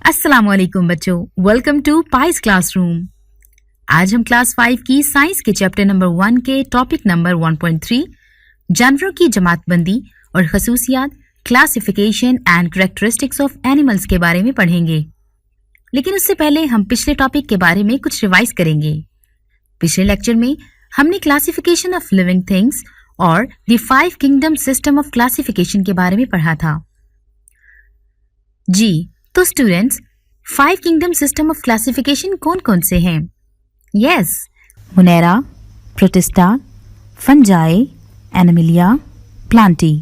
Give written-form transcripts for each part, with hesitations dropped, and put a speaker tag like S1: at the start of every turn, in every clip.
S1: अस्सलामुअलैकुम बच्चों, welcome to price classroom. आज हम क्लास 5 की साइंस के चैप्टर नंबर 1 के टॉपिक नंबर 1.3 जानवरों की जमातबंदी और खसूसियात, classification and characteristics of animals के बारे में पढ़ेंगे। लेकिन उससे पहले हम पिछले टॉपिक के बारे में कुछ रिवाइज करेंगे। पिछले लेक्चर में हमने क्लासिफिकेशन ऑफ लिविंग थिंग्स और the 5 kingdom system of classification के बारे में पढ़ा था। जी तो students, 5 kingdom system of classification कौन कौन से हैं? Yes, Monera, protista, fungi, Animalia, Plantae.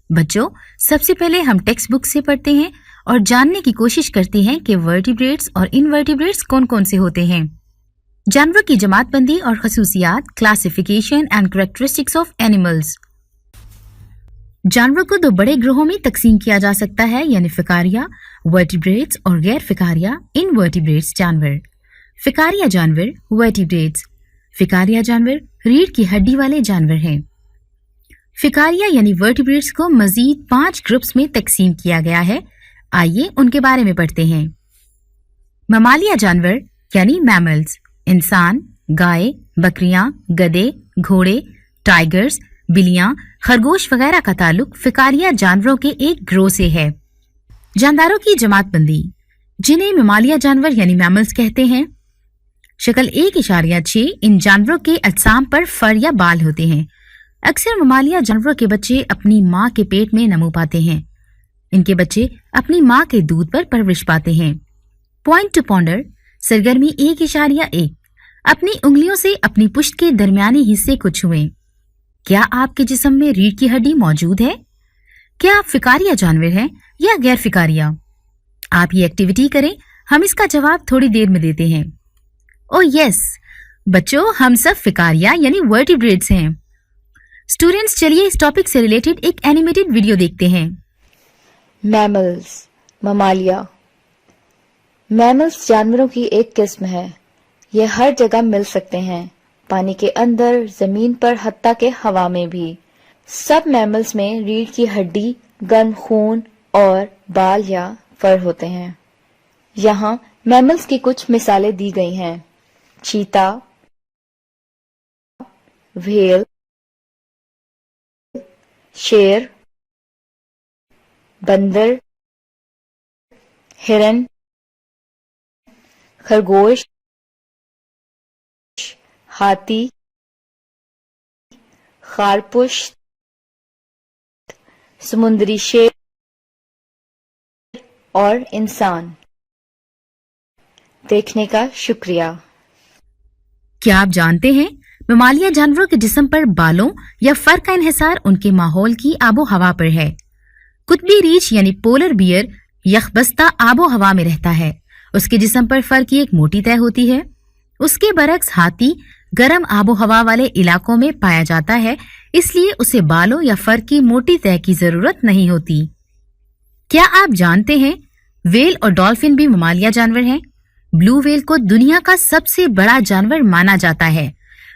S1: बच्चों, सबसे पहले हम टेक्स्ट बुक से पढ़ते हैं और जानने की कोशिश करते हैं कि वर्टिब्रेट्स और इनवर्टिब्रेट्स कौन कौन से होते हैं। जानवरों की जमातबंदी और खसूसियात, classification and characteristics of animals. जानवरों को 2 बड़े ग्रोहों में तकसीम किया जा सकता है, यानी फिकारिया वर्टिब्रेट्स और गैर फिकारिया इनवर्टिब्रेट्स जानवर। फिकारिया जानवर वर्टिब्रेट्स। फिकारिया जानवर रीढ़ की हड्डी वाले जानवर हैं। फिकारिया यानी वर्टिब्रेट्स को मजीद 5 ग्रुप्स में तकसीम किया गया है। आइए उनके बारे में पढ़ते हैं। ममालिया जानवर यानी मैमल्स, इंसान, गाय, बकरियां, गधे, घोड़े, टाइगर्स, बिल्लियां, खरगोश वगैरह का ताल्लुक फिकारिया जानवरों के एक ग्रोह से है। जानदारों की जमातबंदी, जिन्हें ममालिया जानवर यानी मैमल्स कहते हैं। शक्ल 1.6 इन जानवरों के अजसाम पर फर या बाल होते हैं। अक्सर ममालिया जानवरों के बच्चे अपनी माँ के पेट में नमू पाते हैं। इनके बच्चे अपनी माँ के दूध पर परवरिश पाते हैं। पॉइंट टू पॉन्डर, सरगर्मी 1.1। अपनी उंगलियों से अपनी पुश्त के दरमियानी हिस्से को छुएं। क्या आपके जिस्म में रीढ़ की हड्डी मौजूद है? क्या आप फिकारिया जानवर हैं या गैर फिकारिया? आप ये एक्टिविटी करें, हम इसका जवाब थोड़ी देर में देते हैं। ओह यस बच्चों, हम सब फिकारिया यानी वर्टिब्रेट्स हैं। स्टूडेंट्स, चलिए इस टॉपिक से रिलेटेड एक एनिमेटेड वीडियो देखते हैं।
S2: मैमल्स, ममालिया। मैमल्स जानवरों की एक किस्म है। ये हर जगह मिल सकते हैं, पानी के अंदर, जमीन पर, हत्ता के हवा में भी। सब मैमल्स में रीढ़ की हड्डी, गर्म खून और बाल या फर होते हैं। यहाँ मैमल्स की कुछ मिसालें दी गई हैं। चीता, व्हेल, शेर, बंदर, हिरन, खरगोश, हाथी, खारपुश, समुद्री शेर और इंसान। देखने का शुक्रिया।
S1: क्या आप जानते हैं ममालिया जानवरों के जिस्म पर बालों या फर का इन्हिसार उनके माहौल की आबो हवा पर है। कुतबी रीछ यानी पोलर बियर यखबस्ता आबो हवा में रहता है। उसके जिस्म पर फर की एक मोटी तह होती है। उसके बरक्स हाथी गर्म आबो हवा वाले इलाकों में पाया जाता है, इसलिए उसे बालों या फर की मोटी तह की जरूरत नहीं होती। क्या आप जानते हैं व्हेल और डॉल्फिन भी ममालिया जानवर हैं? ब्लू व्हेल को दुनिया का सबसे बड़ा जानवर माना जाता है।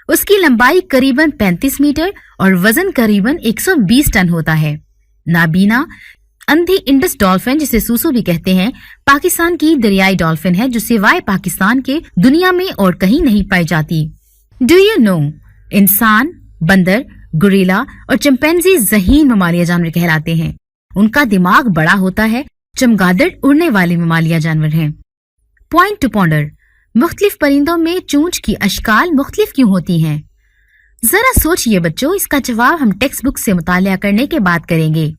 S1: उसकी लंबाई करीबन 35 मीटर और वजन करीबन 120 टन होता है। नाबीना अंधी इंडस डॉल्फिन, जिसे सूसू भी कहते हैं, पाकिस्तान की दरियाई डॉल्फिन है जो सिवाय पाकिस्तान के दुनिया में और कहीं नहीं पाई जाती। डू यू नो, इंसान, बंदर, गोरिल्ला और चिंपैंजी ज़हीन ममालिया जानवर कहलाते हैं। उनका दिमाग बड़ा होता है। चमगादड़ उड़ने वाले ममालिया जानवर हैं। पॉइंट टू पॉन्डर, मुख्तलिफ परिंदों में चोंच की अशकाल मुख्तलिफ क्यों होती हैं? जरा सोचिए बच्चों, इसका जवाब हम टेक्स्ट बुक से मुताला करने के बाद करेंगे।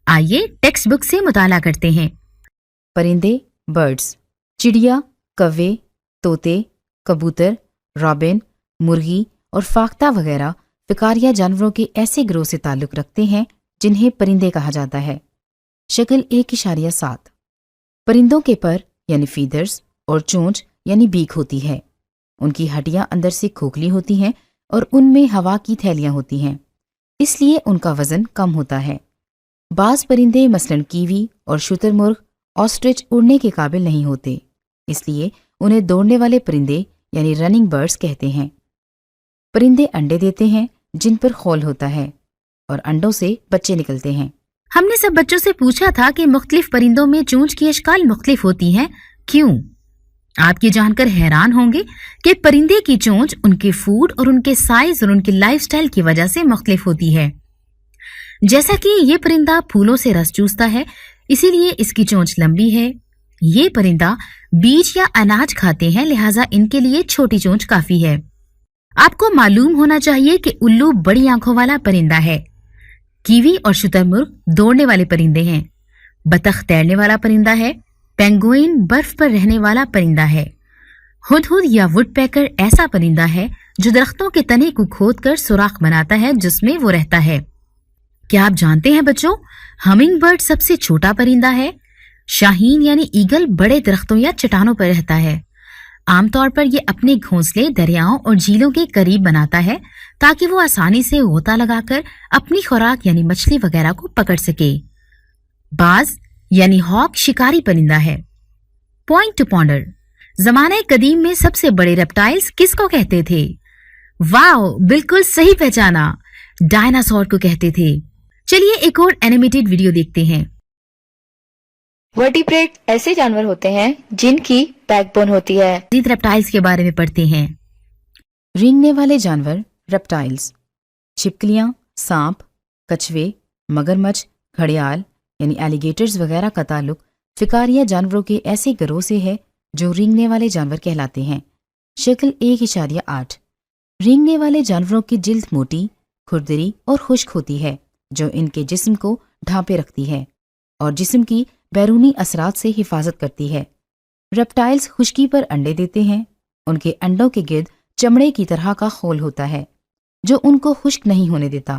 S1: आइए टेक्स्ट बुक से मुताला करते हैं।
S3: परिंदे, बर्ड्स, चिड़िया, कौवे, तोते, कबूतर, रॉबिन, मुर्गी और फाख्ता वगैरह फिकारिया जानवरों के ऐसे ग्रोह से ताल्लुक रखते हैं जिन्हें परिंदे कहा जाता है। शक्ल 1.7। परिंदों के पर यानी फीदर्स और चोंच यानी बीक होती है। उनकी हड्डियां अंदर से खोखली होती हैं और उनमें हवा की थैलियां होती हैं, इसलिए उनका वजन कम होता है। बाज परिंदे मसलन कीवी और शुतुरमुर्ग, ऑस्ट्रिच उड़ने के काबिल नहीं होते, इसलिए उन्हें दौड़ने वाले परिंदे यानी रनिंग बर्ड्स कहते हैं। परिंदे अंडे देते हैं जिन पर खोल होता है और अंडों से बच्चे निकलते हैं।
S1: ہم نے سب بچوں سے پوچھا تھا کہ مختلف پرندوں میں چونچ کی اشکال مختلف ہوتی ہیں، کیوں؟ آپ یہ جان کر حیران ہوں گے کہ پرندے کی چونچ ان کے فوڈ اور ان کے سائز اور ان کے لائف سٹائل کی وجہ سے مختلف ہوتی ہے۔ جیسا کہ یہ پرندہ پھولوں سے رس چوستا ہے، اسی لیے اس کی چونچ لمبی ہے۔ یہ پرندہ بیج یا اناج کھاتے ہیں، لہٰذا ان کے لیے چھوٹی چونچ کافی ہے۔ آپ کو معلوم ہونا چاہیے کہ الو بڑی آنکھوں والا پرندہ ہے۔ کیوی اور شتر مرغ دوڑنے والے پرندے ہیں۔ بطخ تیرنے والا پرندہ ہے۔ پینگوئن برف پر رہنے والا پرندہ ہے۔ ہدہد یا وڈ پیکر ایسا پرندہ ہے جو درختوں کے تنے کو کھود کر سوراخ بناتا ہے جس میں وہ رہتا ہے۔ کیا آپ جانتے ہیں بچوں، ہمنگ برڈ سب سے چھوٹا پرندہ ہے۔ شاہین یعنی ایگل بڑے درختوں یا چٹانوں پر رہتا ہے۔ عام طور پر یہ اپنے گھونسلے دریاؤں اور جھیلوں کے قریب بناتا ہے تاکہ وہ آسانی سے غوطہ لگا کر اپنی خوراک یعنی مچھلی وغیرہ کو پکڑ سکے۔ باز یعنی ہاک شکاری پرندہ ہے۔ پوائنٹ ٹو پونڈر، زمانہ قدیم میں سب سے بڑے ریپٹائلز کس کو کہتے تھے؟ واو، بالکل صحیح پہچانا، ڈائناسور کو کہتے تھے۔ چلیے ایک اور اینیمیٹڈ ویڈیو دیکھتے ہیں۔
S2: ورٹیبریٹ ایسے جانور ہوتے ہیں جن کی بیک بون ہوتی ہے۔
S1: مزید ریپٹائلز کے بارے میں پڑھتے ہیں۔
S3: رینگنے والے جانور ریپٹائلز، چھپکلیاں، سانپ، کچھوے، مگرمچھ، گھڑیال یعنی ایلیگیٹرز وغیرہ کا تعلق فکاریہ جانوروں کے ایسے گروہ سے ہے جو رینگنے والے جانور کہلاتے ہیں۔ شکل 1.8۔ رینگنے والے جانوروں کی جلد موٹی، کھردری اور خشک ہوتی ہے جو ان کے جسم کو ڈھانپے رکھتی ہے اور جسم کی بیرونی اثرات سے حفاظت کرتی ہے۔ ریپٹائلز خشکی پر انڈے دیتے ہیں۔ ان کے انڈوں کے گرد چمڑے کی طرح کا خول ہوتا ہے جو ان کو خشک نہیں ہونے دیتا۔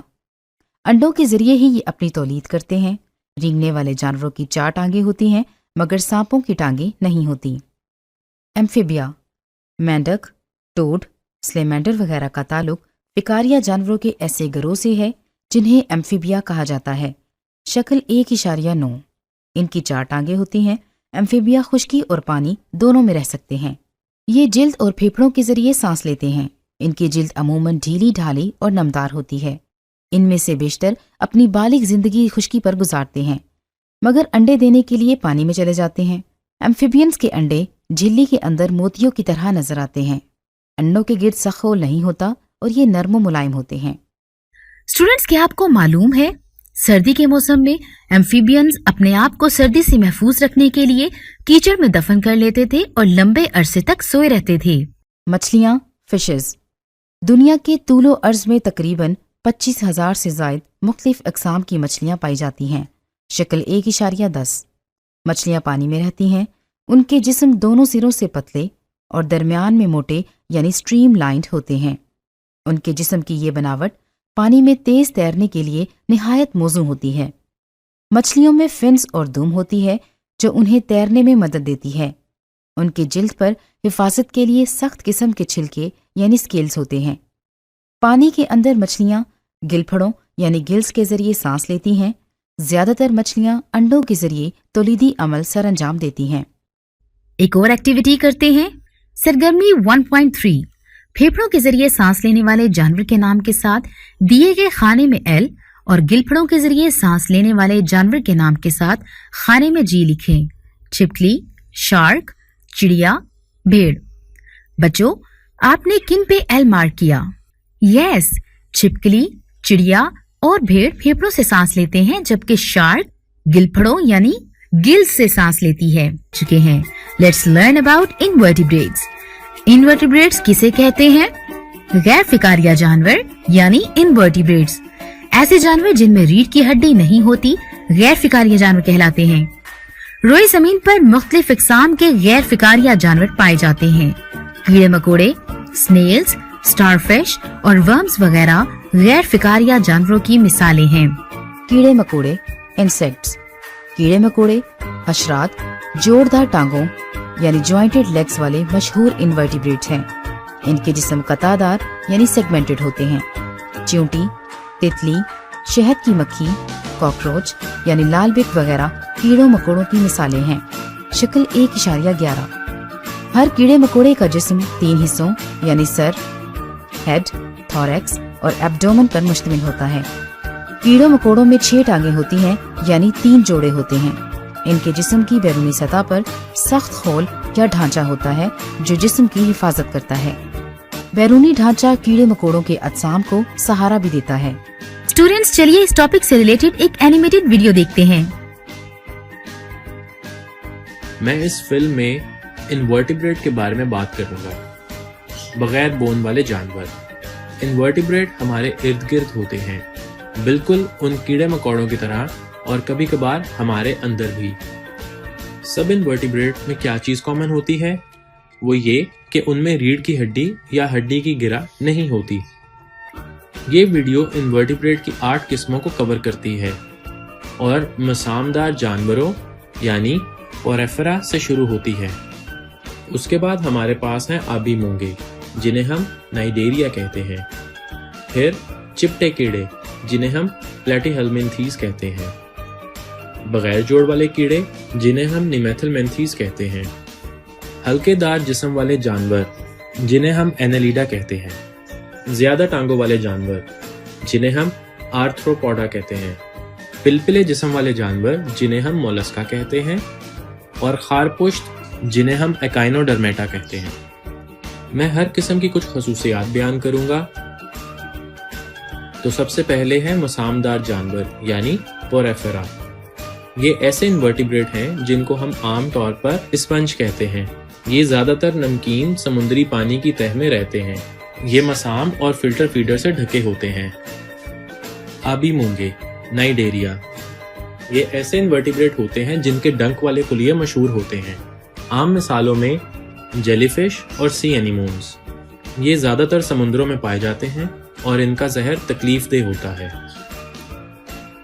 S3: انڈوں کے ذریعے ہی یہ اپنی تولید کرتے ہیں۔ رینگنے والے جانوروں کی 4 ٹانگیں ہوتی ہیں مگر سانپوں کی ٹانگیں نہیں ہوتی۔ ایمفیبیا، مینڈک، ٹوڈ، سلیمینڈر وغیرہ کا تعلق فکاریہ جانوروں کے ایسے گروہ سے ہے جنہیں ایمفیبیا کہا جاتا ہے۔ شکل 1.9۔ ان کی 4 ٹانگیں ہوتی ہیں۔ ایمفیبیا خشکی اور پانی دونوں میں رہ سکتے ہیں۔ یہ جلد اور پھیپھڑوں کے ذریعے سانس لیتے ہیں۔ ان کی جلد عموماً ڈھیلی ڈھالی اور نمدار ہوتی ہے۔ ان میں سے بیشتر اپنی بالغ زندگی خشکی پر گزارتے ہیں مگر انڈے دینے کے لیے پانی میں چلے جاتے ہیں۔ ایمفیبینز کے انڈے جھلی کے اندر موتیوں کی طرح نظر آتے ہیں۔ انڈوں کے گرد سخت خول نہیں ہوتا اور یہ نرم و ملائم ہوتے ہیں۔
S1: اسٹوڈنٹس، کیا آپ کو معلوم ہے سردی کے موسم میں ایمفیبینز اپنے آپ کو سردی سے محفوظ رکھنے کے لیے کیچڑ میں دفن کر لیتے تھے اور لمبے عرصے تک سوئے رہتے تھے۔
S3: مچھلیاں، فشز، دنیا کے طول و عرض میں تقریباً 25,000 سے زائد مختلف اقسام کی مچھلیاں پائی جاتی ہیں۔ شکل 1.10۔ مچھلیاں پانی میں رہتی ہیں۔ ان کے جسم دونوں سروں سے پتلے اور درمیان میں موٹے یعنی سٹریم لائنڈ ہوتے ہیں۔ ان کے جسم کی یہ بناوٹ پانی میں تیز تیرنے کے لیے نہایت موزوں ہوتی ہے۔ مچھلیوں میں فنس اور دم ہوتی ہے جو انہیں تیرنے میں مدد دیتی ہے۔ ان کے جلد پر حفاظت کے لیے سخت قسم کے چھلکے یعنی سکیلز ہوتے ہیں۔ پانی کے اندر مچھلیاں گل پھڑوں یعنی گلز کے ذریعے سانس لیتی ہیں۔ زیادہ تر مچھلیاں انڈوں کے ذریعے تولیدی عمل سر انجام دیتی ہیں۔
S1: ایک اور ایکٹیویٹی کرتے ہیں۔ سرگرمی 1.3، پھیپھڑوں کے ذریعے سانس لینے والے جانور کے نام کے ساتھ دیے گئے خانے میں ایل اور گلپھڑوں کے ذریعے سانس لینے والے جانور کے نام کے ساتھ خانے میں جی لکھیں۔ چھپکلی، شارک، چڑیا، بھیڑ۔ بچوں، آپ نے کن پہ ایل مارک کیا؟ یس، چھپکلی، چڑیا اور بھیڑ پھیپھڑوں سے سانس لیتے ہیں جبکہ شارک گلپھڑوں یعنی گلز سے سانس لیتی ہے۔ چکے ہیں۔ Let's learn about invertebrates. Invertebrates کسے کہتے ہیں؟ غیر فکاریہ جانور یعنی انورٹیبریٹس۔ ایسے جانور جن میں ریڑھ کی ہڈی نہیں ہوتی غیر فکاریہ جانور کہلاتے ہیں۔ روئے زمین پر مختلف اقسام کے غیر فکاریہ جانور پائے جاتے ہیں۔ کیڑے مکوڑے، سنیلز، سٹار فش اور ورمز وغیرہ غیر فکاریہ جانوروں کی مثالیں ہیں۔
S3: کیڑے مکوڑے، انسیکٹس۔ کیڑے مکوڑے حشرات جوڑدار ٹانگوں یعنی جوائنٹڈ لیگز والے مشہور انورٹیبریٹ ہیں۔ ان کے جسم قطع دار یعنی سیگمنٹڈ ہوتے ہیں۔ چیونٹی، تتلی، شہد کی مکھی، کاکروچ یعنی لال بک وغیرہ کیڑوں مکوڑوں کی مثالیں ہیں۔ شکل 1.11۔ ہر کیڑے مکوڑے کا جسم 3 حصوں یعنی سر، ہیڈ، تھوریکس اور ایبڈومن پر مشتمل ہوتا ہے۔ कीड़ों मकोड़ों में 6 टांगें होती हैं, यानी 3 जोड़े होते हैं। इनके जिस्म की बैरूनी सतह पर सख्त खोल या ढांचा होता है जो जिस्म की हिफाजत करता है। बैरूनी ढांचा कीड़े मकोड़ों के अजसाम को सहारा भी देता है।
S1: स्टूडेंट्स, चलिए इस टॉपिक से रिलेटेड एक एनिमेटेड वीडियो देखते हैं।
S4: मैं इस फिल्म में इनवर्टिब्रेट के बारे में बात करूंगा, बगैर बोन वाले जानवर। इनवर्टिब्रेट हमारे इर्द गिर्द होते हैं, बिल्कुल उन कीड़े मकोड़ों की तरह, और कभी कभार हमारे अंदर भी। सब इनवर्टिब्रेट में क्या चीज कॉमन होती है? वो ये कि उनमें रीढ़ की हड्डी या हड्डी की गिरा नहीं होती। ये वीडियो इनवर्टिब्रेट की 8 किस्मों को कवर करती है और मसामदार जानवरों यानी पोरेफेरा से शुरू होती है। उसके बाद हमारे पास हैं आबी मूंगे, जिन्हें हम नाइडेरिया कहते हैं। फिर चिपटे कीड़े, जिन्हें हम प्लेटीहेलमिन्थीज कहते हैं। बगैर जोड़ वाले कीड़े, जिन्हें हम निमेथलमेंथीज कहते हैं। हल्केदार जिस्म वाले जानवर, जिन्हें हम एनेलिडा कहते हैं। ज्यादा टांगों वाले जानवर, जिन्हें हम आर्थ्रोपोडा कहते हैं। पिलपिले जिस्म वाले जानवर, जिन्हें हम मोलस्का कहते हैं। और खारपुश्त, जिन्हें हम एकाइनोडर्मेटा कहते हैं। मैं हर किस्म की कुछ खसूसियात बयान करूंगा। तो सबसे पहले है मसामदार जानवर यानी पोरेफेरा। ये ऐसे इनवर्टिब्रेट हैं जिनको हम आम तौर पर स्पंज कहते हैं। ये ज्यादातर नमकीन समुद्री पानी की तह में रहते हैं। ये मसाम और फिल्टर फीडर से ढके होते हैं। आबी मूंगे नाइडेरिया, ये ऐसे इनवर्टिब्रेट होते हैं जिनके डंक वाले कुलिये मशहूर होते हैं। आम मिसालों में जेलीफिश और सी एनीमोन्स। ये ज्यादातर समुद्रों में पाए जाते हैं और इनका जहर तकलीफ देह होता है।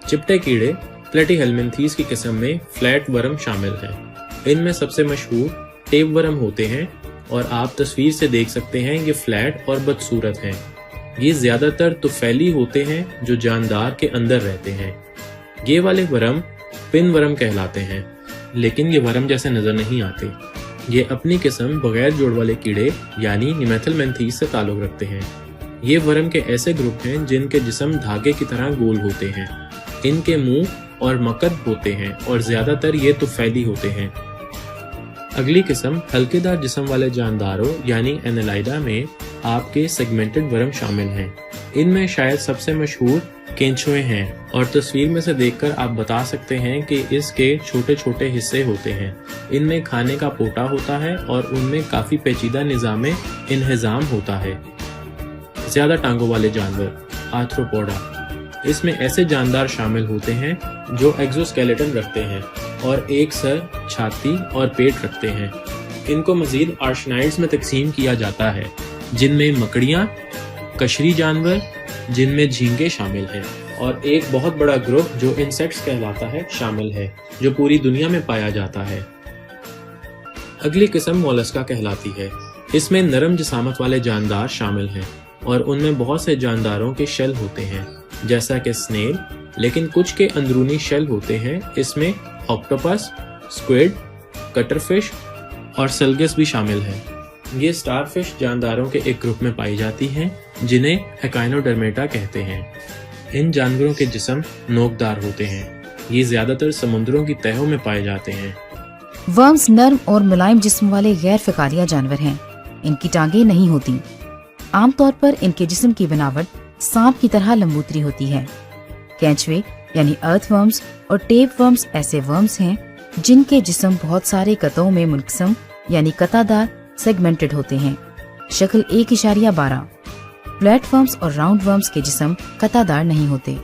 S4: चिपटे कीड़े प्लेटीहेलमिन्थीज की किस्म में फ्लैट वर्म शामिल है। इनमें सबसे मशहूर टेप वर्म होते हैं और आप तस्वीर से देख सकते हैं ये फ्लैट और बदसूरत हैं। ये ज्यादातर तुफैली होते हैं जो जानदार के अंदर रहते हैं। ये वाले वर्म पिन वर्म कहलाते हैं, लेकिन ये वर्म जैसे नजर नहीं आते। ये अपनी किस्म बगैर जोड़ वाले कीड़े यानी निमेथलमेंथीज से ताल्लुक रखते हैं। ये वर्म के ऐसे ग्रुप हैं जिनके जिस्म धागे की तरह गोल होते हैं। इनके मुंह और मकद होते हैं और ज्यादातर ये तुफैली होते हैं। अगली किस्म हल्केदार जिस्म वाले जानदारों यानी एनेलाइडा में आपके सेगमेंटेड वर्म शामिल हैं। इनमें शायद सबसे मशहूर केंचुए हैं और तस्वीर में से देखकर आप बता सकते हैं कि इसके छोटे छोटे हिस्से होते हैं। इनमें खाने का पोटा होता है और उनमें काफी पेचीदा निजाम इन्हिजाम होता है। ज्यादा टांगों वाले जानवर आर्थ्रोपोडा, इसमें ऐसे जानदार शामिल होते हैं जो एक्सोस्केलेटन रखते हैं और एक सर, छाती और पेट रखते हैं। इनको मजीद आर्शनाइड्स में तकसीम किया जाता है, जिनमें मकड़ियाँ, कशरी जानवर, जिनमें झींगे शामिल हैं, और एक बहुत बड़ा ग्रुप जो इंसेक्ट्स कहलाता है शामिल है, जो पूरी दुनिया में पाया जाता है। अगली किस्म मोलस्का कहलाती है। इसमें नरम जिसामत वाले जानदार शामिल हैं और उनमें बहुत से जानदारों के शेल होते हैं, जैसा कि स्नेल, लेकिन कुछ के अंदरूनी शेल होते हैं। इसमें ऑक्टोपस, स्क्विड, कटरफिश और सलगस भी शामिल हैं। ये स्टारफिश जानदारों के एक ग्रुप में पाई जाती हैं, जिन्हें एकाइनोडर्मेटा कहते हैं। इन जानवरों के जिस्म नोकदार होते हैं। ये ज्यादातर समुद्रों की तहों में पाए जाते हैं।
S3: वर्म्स नर्म और मुलायम जिस्म वाले गैर फिकारिया जानवर हैं। इनकी टांगें नहीं होती। आमतौर पर इनके जिस्म की बनावट सांप की तरह लंबूतरी होती है। केंचुए यानी अर्थवर्म्स और टेप वर्म्स ऐसे वर्म्स हैं जिनके जिस्म बहुत सारे कतों में मुनक़सम यानी कतादार सेगमेंटेड होते हैं। शक्ल 1.12। प्लेटफॉर्म्स और राउंड वर्म्स के जिस्म कतादार नहीं होते।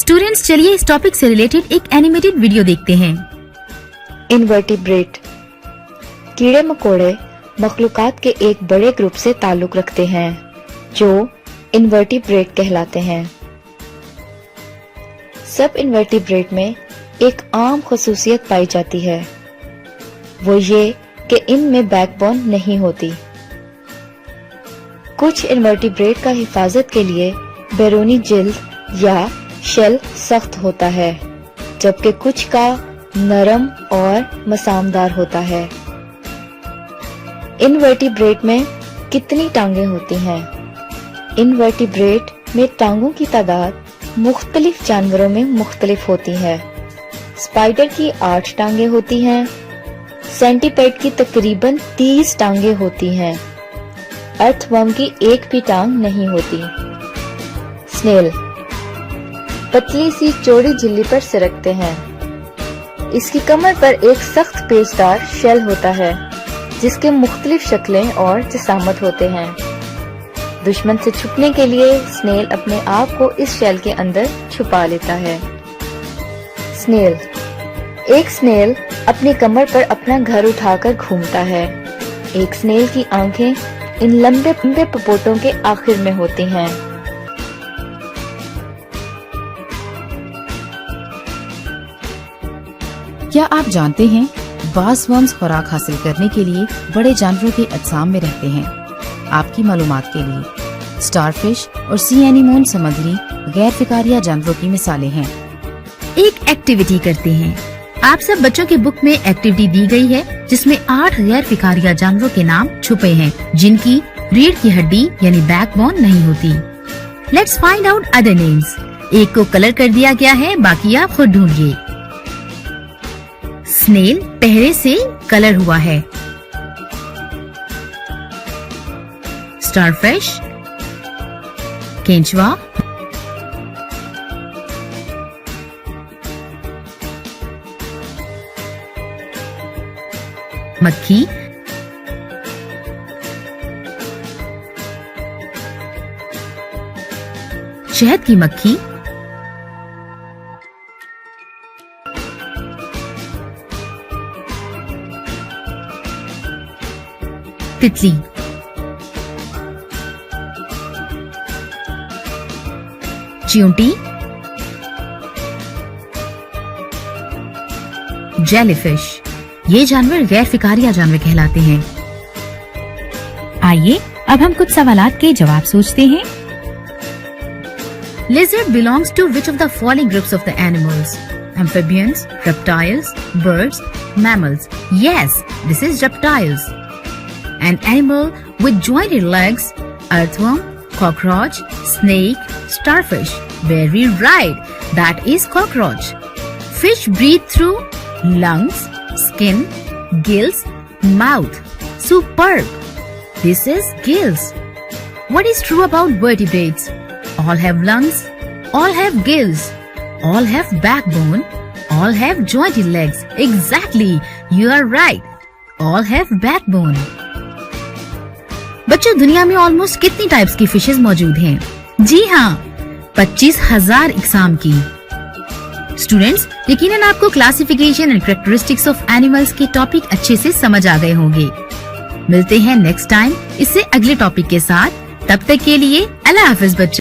S1: स्टूडेंट्स, चलिए इस टॉपिक से रिलेटेड एक एनिमेटेड वीडियो देखते हैं।
S2: इनवर्टिब्रेट कीड़े मकोड़े मखलूकात के एक बड़े ग्रुप से ताल्लुक रखते हैं जो इनवर्टिब्रेट कहलाते हैं। सब इनवर्टिब्रेट में एक आम खसूसियत पाई जाती है, वो ये कि इनमें बैकबोन नहीं होती। कुछ इनवर्टिब्रेट का हिफाजत के लिए बैरूनी जिल्द या शेल सख्त होता है, जबकि कुछ का नरम और मसामदार होता है। इनवर्टिब्रेट में कितनी टांगें होती हैं? इनवर्टिब्रेट में टांगों की तादाद मुख्तलिफ जानवरों में मुख्तलिफ होती है। स्पाइडर की 8 टांगे होती हैं। सेंटीपेड की तकरीबन 30 टांगे होती हैं। अर्थवर्म की एक भी टांग नहीं होती। स्नेल पतली सी चौड़ी झिल्ली पर सिरकते हैं। इसकी कमर पर एक सख्त पेचदार शेल होता है जिसके मुख्तलिफ शक्लें और जिसामत होते हैं। दुश्मन से छुपने के लिए स्नेल अपने आप को इस शेल के अंदर छुपा लेता है। स्नेल एक स्नेल अपनी कमर पर अपना घर उठाकर घूमता है। एक स्नेल की आंखें इन लंबे लंबे पपोटों के आखिर में होती हैं।
S3: क्या आप जानते हैं बाज़ वर्म्स खुराक हासिल करने के लिए बड़े जानवरों के अजसाम में रहते हैं। आपकी मालूमात के लिए स्टारफिश और सी एनीमोन समुद्री गैर फिकारिया जानवरों की मिसालें हैं।
S1: एक एक्टिविटी करते हैं। आप सब बच्चों की बुक में एक्टिविटी दी गई है जिसमें 8 गैर फिकारिया जानवरों के नाम छुपे हैं जिनकी रीढ़ की हड्डी यानी बैकबोन नहीं होती। Let's find out other names. एक को कलर कर दिया गया है, बाकी आप खुद ढूंढिए। स्नेल पहले से कलर हुआ है। स्टारफिश, केंचुआ, मक्खी, शहद की मक्खी, तितली, चींटी, जेलीफिश। ये जानवर गैर फिकारिया जानवर कहलाते हैं। आइए अब हम कुछ सवालात के जवाब सोचते हैं। Lizard belongs to which of the following groups of the animals? Amphibians, reptiles, birds, mammals. Yes, this is reptiles. An animal with jointed legs, earthworm, cockroach, snake, starfish. Very right, that is cockroach. Fish breathe through lungs, skin, gills, mouth. Superb. This is gills. What is true about vertebrates? All have lungs, all have gills, all have backbone, all have jointed legs. Exactly, you are right. All have backbone. बच्चों, दुनिया में almost कितनी types की fishes मौजूद हैं? जी हाँ, 25,000 इकसाम की। Students, यकीनन आपको classification and characteristics of animals के टॉपिक अच्छे से समझ आ गए होंगे। मिलते हैं नेक्स्ट टाइम इससे अगले टॉपिक के साथ। तब तक के लिए अल्लाह हाफिज बच्चों।